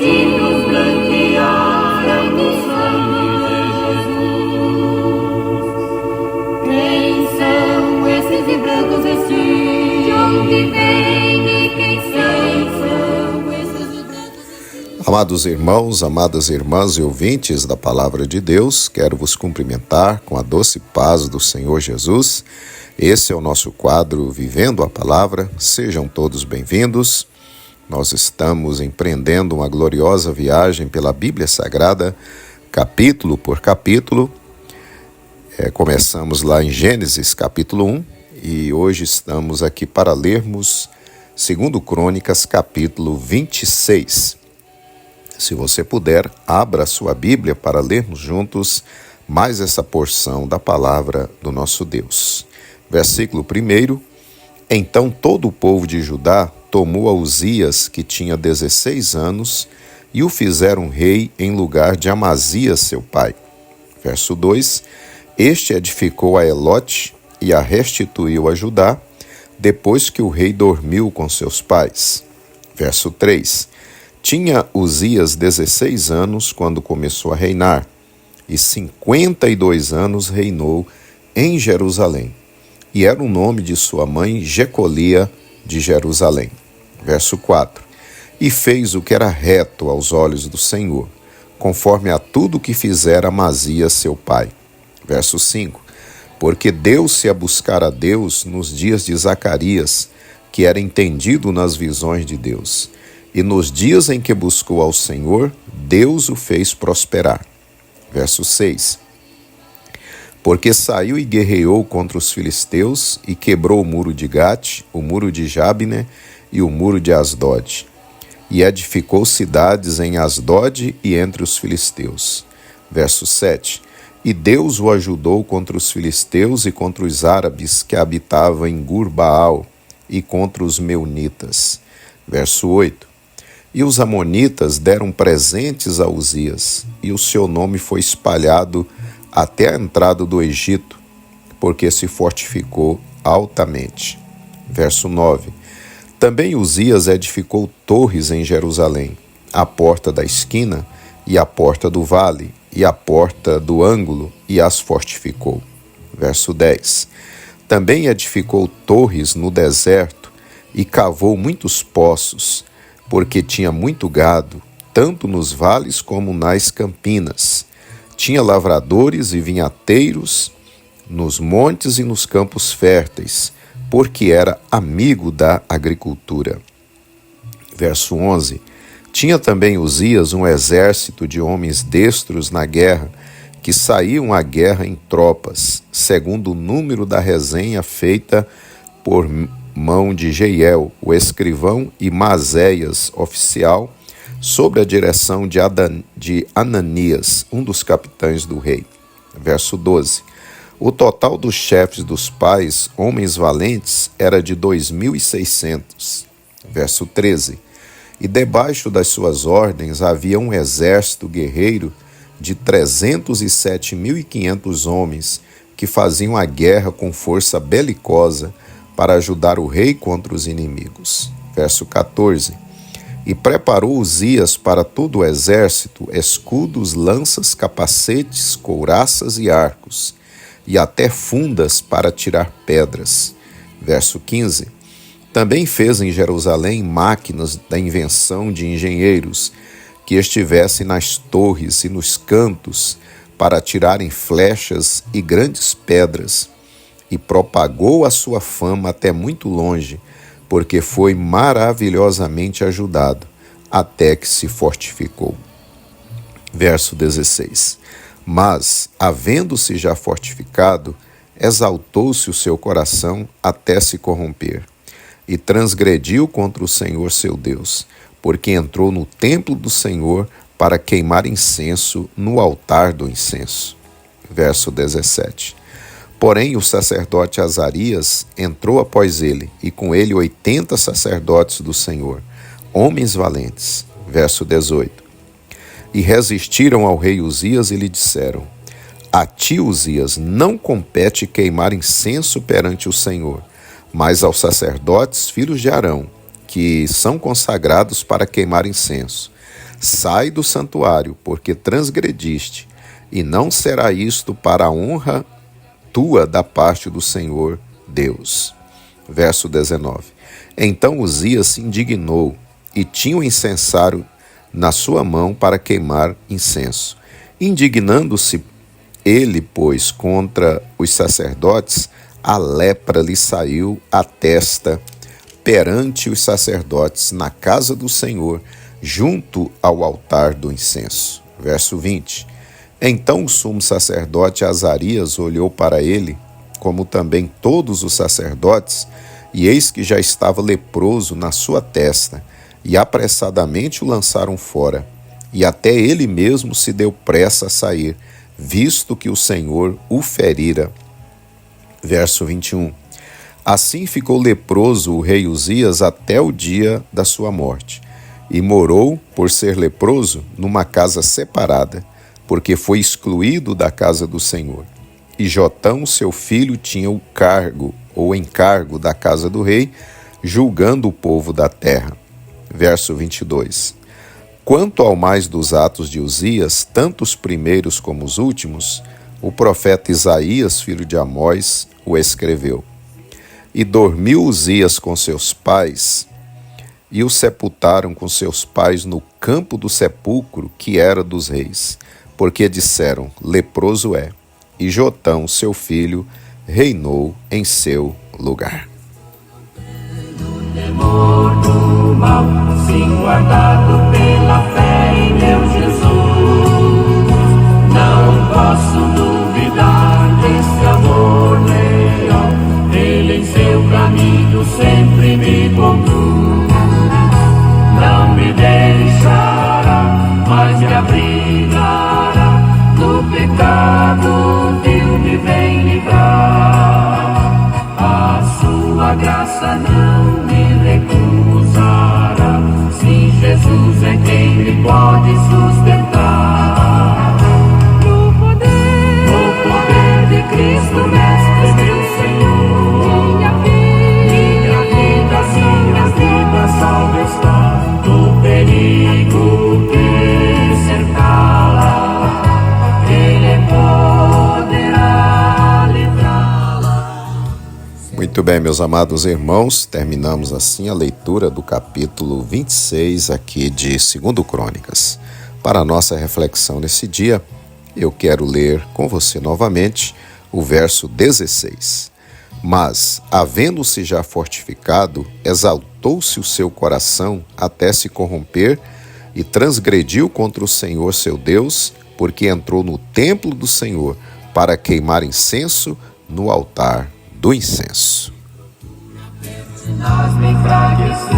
e nos branquearam no sangue de Jesus. Quem são esses e brancos vestidos? De onde vêm e quem são esses e brancos vestidos? Amados irmãos, amadas irmãs e ouvintes da Palavra de Deus, quero vos cumprimentar com a doce paz do Senhor Jesus. Esse é o nosso quadro Vivendo a Palavra. Sejam todos bem-vindos. Nós estamos empreendendo uma gloriosa viagem pela Bíblia Sagrada, capítulo por capítulo. Começamos lá em Gênesis, capítulo 1, e hoje estamos aqui para lermos 2 Crônicas, capítulo 26. Se você puder, abra a sua Bíblia para lermos juntos mais essa porção da palavra do nosso Deus. Versículo 1. Então todo o povo de Judá tomou a Uzias, que tinha 16 anos, e o fizeram rei em lugar de Amazias, seu pai. Verso 2. Este edificou a Elote e a restituiu a Judá, depois que o rei dormiu com seus pais. Verso 3. Tinha Uzias 16 anos quando começou a reinar, e 52 anos reinou em Jerusalém. E era o nome de sua mãe Jecolia de Jerusalém. Verso 4. E fez o que era reto aos olhos do Senhor, conforme a tudo que fizera Amazias seu pai. Verso 5. Porque deu-se a buscar a Deus nos dias de Zacarias, que era entendido nas visões de Deus. E nos dias em que buscou ao Senhor, Deus o fez prosperar. Verso 6. Porque saiu e guerreou contra os filisteus e quebrou o muro de Gate, o muro de Jabne e o muro de Asdod. E edificou cidades em Asdod e entre os filisteus. Verso 7. E Deus o ajudou contra os filisteus e contra os árabes que habitavam em Gur-Baal e contra os meunitas. Verso 8. E os amonitas deram presentes a Uzias, e o seu nome foi espalhado até a entrada do Egito, porque se fortificou altamente. Verso 9. Também Uzias edificou torres em Jerusalém, a porta da esquina e a porta do vale, e a porta do ângulo, e as fortificou. Verso 10. Também edificou torres no deserto, e cavou muitos poços, porque tinha muito gado, tanto nos vales como nas campinas. Tinha lavradores e vinhateiros nos montes e nos campos férteis, porque era amigo da agricultura. Verso 11. Tinha também Uzias um exército de homens destros na guerra, que saíam à guerra em tropas, segundo o número da resenha feita por mão de Jeiel, o escrivão, e Maséias, oficial, sob a direção de Ananias, um dos capitães do rei. Verso 12. O total dos chefes dos pais, homens valentes, era de 2.600. Verso 13. E debaixo das suas ordens havia um exército guerreiro de 307.500 homens, que faziam a guerra com força belicosa para ajudar o rei contra os inimigos. Verso 14. E preparou Uzias para todo o exército escudos, lanças, capacetes, couraças e arcos, e até fundas para tirar pedras. Verso 15. Também fez em Jerusalém máquinas da invenção de engenheiros, que estivessem nas torres e nos cantos, para tirarem flechas e grandes pedras, e propagou a sua fama até muito longe, porque foi maravilhosamente ajudado, até que se fortificou. Verso 16. Mas, havendo-se já fortificado, exaltou-se o seu coração até se corromper, e transgrediu contra o Senhor seu Deus, porque entrou no templo do Senhor para queimar incenso no altar do incenso. Verso 17. Porém, o sacerdote Azarias entrou após ele, e com ele 80 sacerdotes do Senhor, homens valentes. Verso 18. E resistiram ao rei Uzias e lhe disseram: A ti, Uzias, não compete queimar incenso perante o Senhor, mas aos sacerdotes filhos de Arão, que são consagrados para queimar incenso. sai do santuário, porque transgrediste, e não será isto para a honra tua da parte do Senhor Deus. Verso 19. Então Uzias se indignou e tinha o incensário na sua mão para queimar incenso. Indignando-se ele, pois, contra os sacerdotes, a lepra lhe saiu à testa perante os sacerdotes na casa do Senhor, junto ao altar do incenso. Verso 20. Então o sumo sacerdote Azarias olhou para ele, como também todos os sacerdotes, e eis que já estava leproso na sua testa, e apressadamente o lançaram fora, e até ele mesmo se deu pressa a sair, visto que o Senhor o ferira. Verso 21. Assim ficou leproso o rei Uzias até o dia da sua morte, e morou, por ser leproso, numa casa separada, porque foi excluído da casa do Senhor. E Jotão, seu filho, tinha o cargo, ou encargo, da casa do rei, julgando o povo da terra. Verso 22. Quanto ao mais dos atos de Uzias, tanto os primeiros como os últimos, o profeta Isaías, filho de Amós, o escreveu. E dormiu Uzias com seus pais, e o sepultaram com seus pais no campo do sepulcro, que era dos reis, porque disseram, leproso é, e Jotão, seu filho, reinou em seu lugar. Temor do mal, sim, guardado pela fé em meu Jesus. Não posso duvidar desse amor leal. Ele em seu caminho sempre me conduz. Não me deixará, mas me abrigará. Do pecado vil me vem livrar. A sua graça não me recusará. Sim, Jesus é quem me pode sustentar. No poder de Cristo, Mestre, meu Senhor. Minha vida salva está. Do perigo que cercá-la, Ele poderá livrá-la. Muito bem, meus amados irmãos, terminamos assim a leitura do capítulo 26 aqui de 2 Crônicas. Para a nossa reflexão nesse dia, eu quero ler com você novamente o verso 16. Mas, havendo-se já fortificado, exaltou-se o seu coração até se corromper e transgrediu contra o Senhor seu Deus, porque entrou no templo do Senhor para queimar incenso no altar do incenso. Nós me enfraquecer,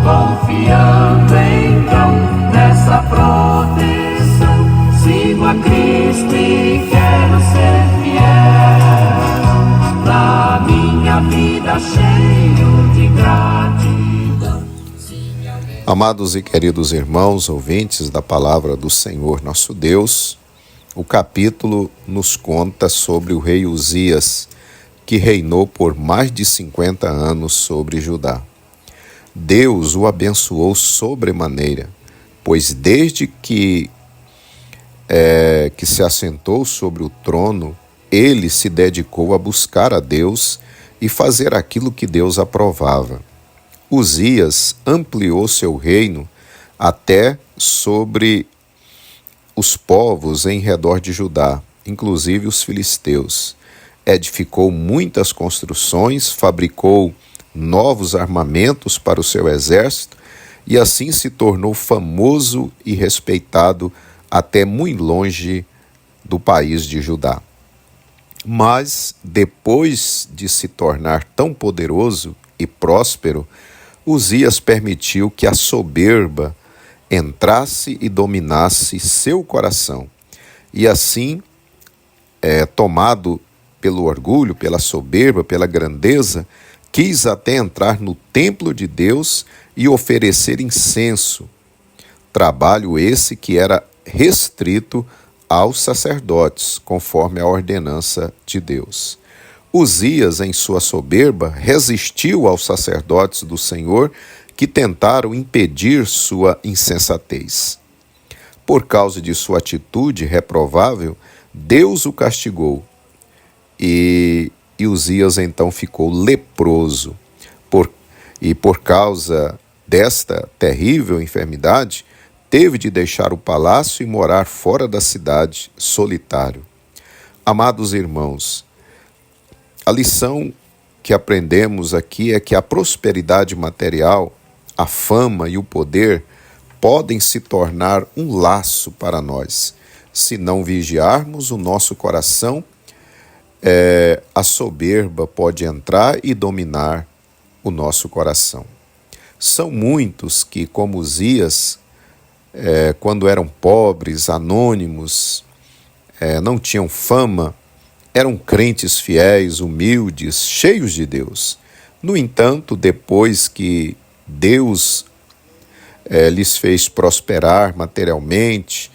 confiando então nessa proteção, sigo a Cristo e quero ser fiel, na minha vida cheio de gratidão. Amados e queridos irmãos, ouvintes da palavra do Senhor nosso Deus, o capítulo nos conta sobre o rei Uzias, que reinou por mais de 50 anos sobre Judá. Deus o abençoou sobremaneira, pois desde que se assentou sobre o trono, ele se dedicou a buscar a Deus e fazer aquilo que Deus aprovava. Uzias ampliou seu reino até sobre os povos em redor de Judá, inclusive os filisteus. Edificou muitas construções, fabricou novos armamentos para o seu exército e assim se tornou famoso e respeitado até muito longe do país de Judá. Mas, depois de se tornar tão poderoso e próspero, Uzias permitiu que a soberba entrasse e dominasse seu coração. E assim, tomado pelo orgulho, pela soberba, pela grandeza, quis até entrar no templo de Deus e oferecer incenso. Trabalho esse que era restrito aos sacerdotes, conforme a ordenança de Deus. Uzias, em sua soberba, resistiu aos sacerdotes do Senhor, que tentaram impedir sua insensatez. Por causa de sua atitude reprovável, Deus o castigou e Uzias então ficou leproso. Por causa desta terrível enfermidade, teve de deixar o palácio e morar fora da cidade, solitário. Amados irmãos, a lição que aprendemos aqui é que a prosperidade material, a fama e o poder podem se tornar um laço para nós. Se não vigiarmos o nosso coração, a soberba pode entrar e dominar o nosso coração. São muitos que, como Uzias, quando eram pobres, anônimos, não tinham fama, eram crentes fiéis, humildes, cheios de Deus. No entanto, depois que Deus lhes fez prosperar materialmente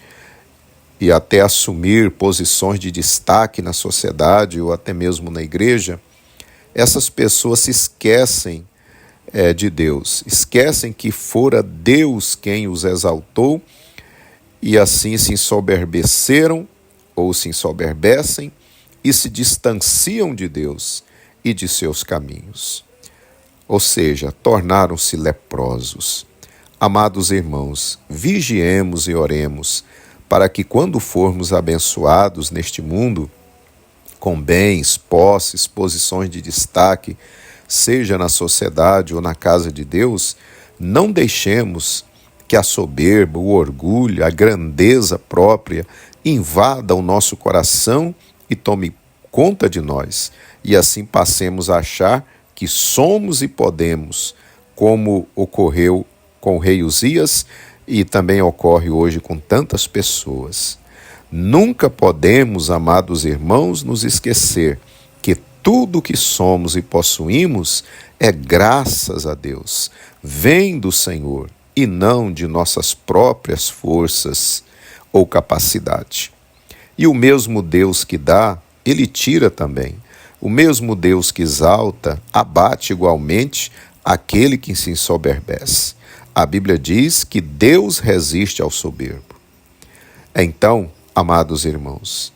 e até assumir posições de destaque na sociedade ou até mesmo na igreja, essas pessoas se esquecem de Deus, esquecem que fora Deus quem os exaltou e assim se ensoberbeceram ou se ensoberbecem e se distanciam de Deus e de seus caminhos. Ou seja, tornaram-se leprosos. Amados irmãos, vigiemos e oremos para que quando formos abençoados neste mundo, com bens, posses, posições de destaque, seja na sociedade ou na casa de Deus, não deixemos que a soberba, o orgulho, a grandeza própria invada o nosso coração e tome conta de nós, e assim passemos a achar que somos e podemos, como ocorreu com o rei Uzias e também ocorre hoje com tantas pessoas. Nunca podemos, amados irmãos, nos esquecer que tudo que somos e possuímos é graças a Deus, vem do Senhor e não de nossas próprias forças ou capacidade. E o mesmo Deus que dá, Ele tira também. O mesmo Deus que exalta, abate igualmente aquele que se ensoberbece. A Bíblia diz que Deus resiste ao soberbo. Então, amados irmãos,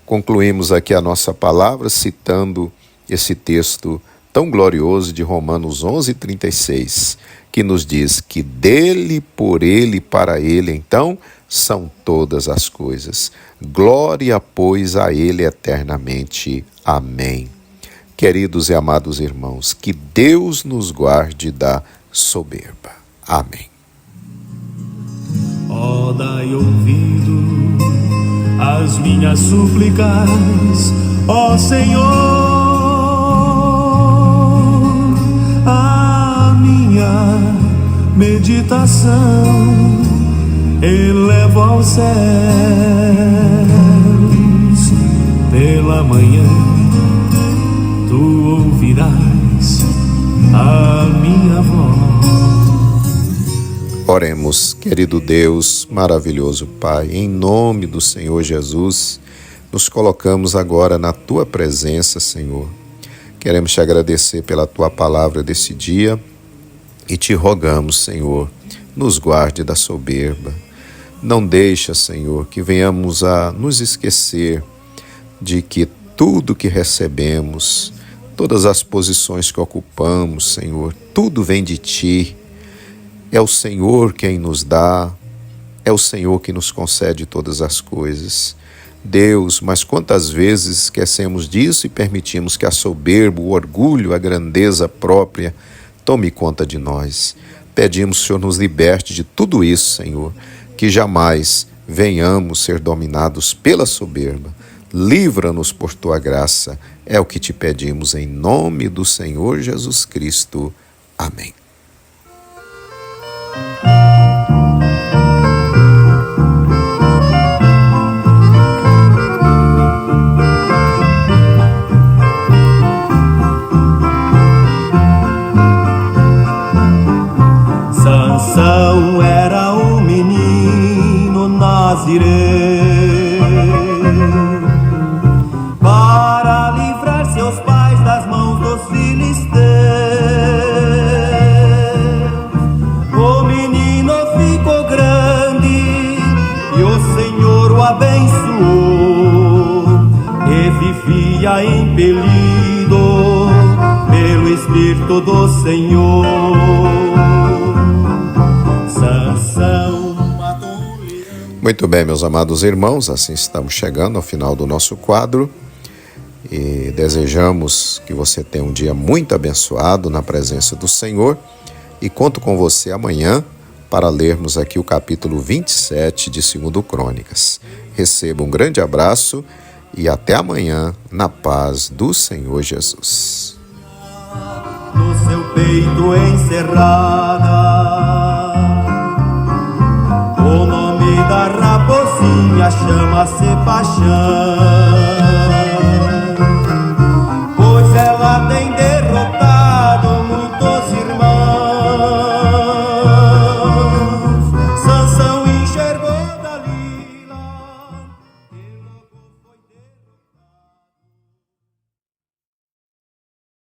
concluímos aqui a nossa palavra citando esse texto tão glorioso de Romanos 11:36, que nos diz que dele, por ele e para ele, então, são todas as coisas. Glória, pois, a ele eternamente. Amém. Queridos e amados irmãos, que Deus nos guarde da soberba. Amém. Ó, dai ouvido às minhas súplicas, ó Senhor, a minha meditação eleva aos céus. Pela manhã tu ouvirás a minha voz. Oremos, querido Deus, maravilhoso Pai, em nome do Senhor Jesus, nos colocamos agora na Tua presença, Senhor. Queremos Te agradecer pela Tua palavra desse dia e Te rogamos, Senhor, nos guarde da soberba. Não deixa, Senhor, que venhamos a nos esquecer de que tudo que recebemos, todas as posições que ocupamos, Senhor, tudo vem de Ti. É o Senhor quem nos dá, é o Senhor que nos concede todas as coisas. Deus, mas quantas vezes esquecemos disso e permitimos que a soberba, o orgulho, a grandeza própria tome conta de nós. Pedimos, Senhor, nos liberte de tudo isso, Senhor, que jamais venhamos ser dominados pela soberba. Livra-nos por Tua graça, é o que Te pedimos em nome do Senhor Jesus Cristo. Amém. Sansão era um menino nazireu, para livrar seus pais das mãos dos filisteus. abençoou e vivia impelido pelo Espírito do Senhor. Sansão matou um leão. Muito bem, meus amados irmãos, assim estamos chegando ao final do nosso quadro e desejamos que você tenha um dia muito abençoado na presença do Senhor e conto com você amanhã para lermos aqui o capítulo 27 de 2 Crônicas. Receba um grande abraço e até amanhã na paz do Senhor Jesus. No seu peito encerrada, o nome da raposinha chama-se paixão.